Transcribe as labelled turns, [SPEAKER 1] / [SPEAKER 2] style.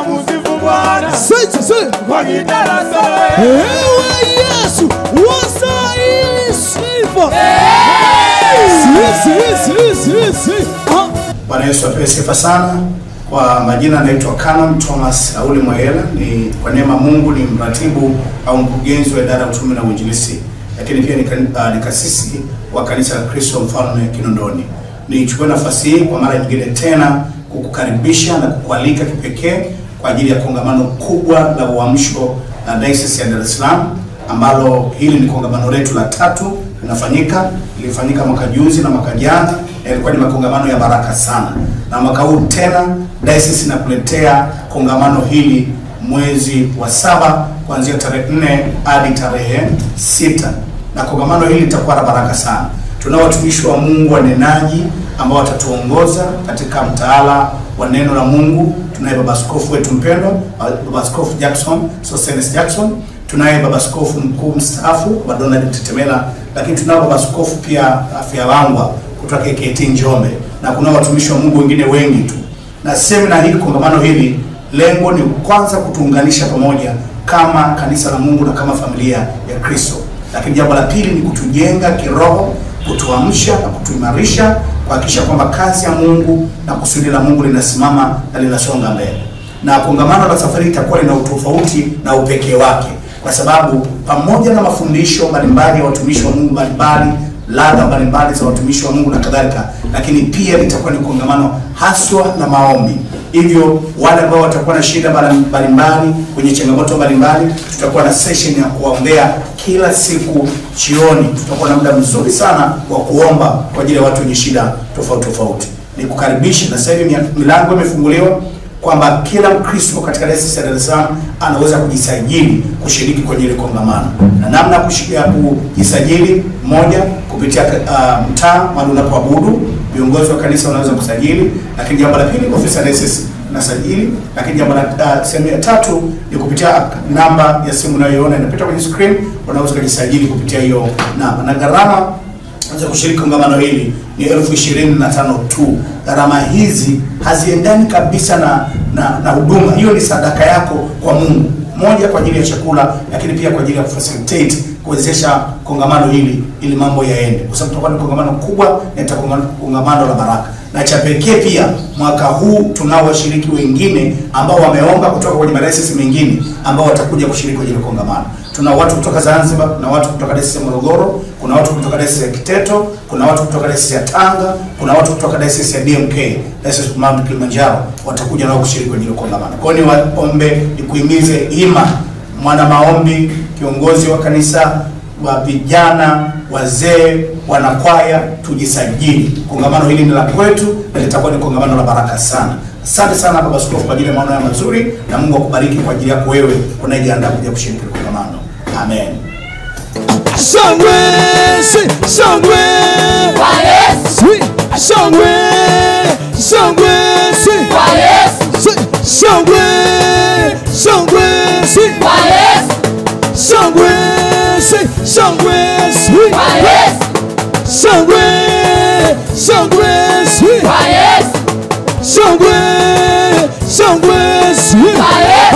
[SPEAKER 1] Musifu Bwana. Kwa kidarasa.
[SPEAKER 2] Yesu wastahili sifa.
[SPEAKER 3] Bwana Yesu apewe sifa sana. Kwa majina naitwa Canon Thomas Auli Mwahela. Ni kwa neema Mungu ni mratibu au mkurugenzi wa idara ya utume na uinjilisti, lakini pia ni kasisi wa kanisa la Kristo Mfalme Kinondoni. Nichukue nafasi hii kwa mara nyingine tena kukukaribisha na kukualika kipekee kwa ajili ya kongamano kubwa la uamsho na Diocese ya Dar es Salaam, ambalo hili ni kongamano letu la 3 ilifanyika mwaka juzi na mwaka jana. Ilikuwa ni makongamano ya baraka sana, na mwaka huu tena Diocese inakuletea kongamano hili mwezi wa 7 kuanzia tarehe 4 hadi tarehe 6, na kongamano hili litakuwa la baraka sana. Tunao watumishi wa Mungu wanenaji ambao watatuongoza katika mtaala wa neno la Mungu. Tunaye baba askofu wetu mpendwa, baba askofu Sostenes Jackson. Tunaye baba askofu mkuu mstaafu wa Donald Tetemela, lakini tunao baba askofu pia afya wangwa kutoka KKT Njombe, na kuna watumishi wa Mungu wengine wengi tu. Na semina hii, kongamano hili, lengo ni kwanza kutuunganisha pamoja kama kanisa la Mungu na kama familia ya Kristo. Lakini jambo la pili ni kutujenga kiroho, kutuamsha na kutuimarisha, kuhakikisha kwamba kazi ya Mungu na kusudi la Mungu linasimama na linasonga mbele. Na kongamano la safari itakuwa lina utofauti na upekee wake, kwa sababu pamoja na mafundisho mbalimbali ya watumishi wa Mungu mbalimbali, ladha mbalimbali za watumishi wa Mungu na kadhalika, lakini pia litakuwa ni kongamano haswa na maombi. Hivyo wale ambao watakuwa na shida mbalimbali, kwenye changamoto mbalimbali, tutakuwa na session ya kuombea kila siku jioni. Tutakuwa na muda mzuri sana wa kuomba kwa ajili ya watu wenye shida tofauti. Nikukaribisha, na sasa hivi milango imefunguliwa kwamba kila Mkristo katika Diocese ya Dar es Salaam anaweza kujisajili kushiriki kwenye ile kongamano. Na namna ya kujisajili, moja, kupitia mtaa mahali unapoabudu, viongozi wa kanisa wanaweza kusajili. Lakini jambo la pili, ofisa Diocese nasajili. Lakini jambo la sehemu ya 3 ni kupitia namba ya simu unayoiona inapita kwenye screen, unaweza kujisajili kupitia hiyo namba. Na gharama za kushiriki kongamano hili ni 25,000 tu. Gharama hizi haziendani kabisa na huduma. Hiyo ni sadaka yako kwa Mungu, moja kwa ajili ya chakula, lakini pia kwa ajili ya facilitate, kuwezesha kongamano hili ili mambo yaende, kwa sababu tutakuwa ni kongamano kubwa na itakuwa kongamano la baraka. Na cha pekee pia, mwaka huu tunao washiriki wengine ambao wameomba kutoka kwenye madayosisi mengine ambao watakuja kushiriki kwenye kongamano. Tuna watu kutoka Zanzibar, kuna watu kutoka Dayosisi ya Morogoro, kuna watu kutoka Dayosisi ya Kiteto, kuna watu kutoka Dayosisi ya Tanga, kuna watu kutoka Dayosisi ya DMK, Dayosisi ya Mount Kilimanjaro, watakuja nao kushiriki kwenye kongamano. Kwa hiyo niwaombe, nikuhimize ima mwana maombi, kiongozi wa kanisa, wa vijana, wazee, wanakwaya, tujisajili. Kongamano hili ni la kwetu na litakuwa ni kongamano la baraka sana. Asante sana baba askofu kwa ajili ya maono mazuri, na Mungu akubariki kwa ajili yako wewe unayejiandaa kuja kushiriki kongamano. Amen.
[SPEAKER 2] Shangwe
[SPEAKER 1] Kwa Yesu.
[SPEAKER 2] Shangwe
[SPEAKER 1] Kwa Yesu.
[SPEAKER 2] Shangwe
[SPEAKER 1] Kwa Yesu.
[SPEAKER 2] Shangwe
[SPEAKER 1] Kwa Yesu.
[SPEAKER 2] Shangwe
[SPEAKER 1] Kwa Yesu.
[SPEAKER 2] Shangwe
[SPEAKER 1] Kwa Yesu.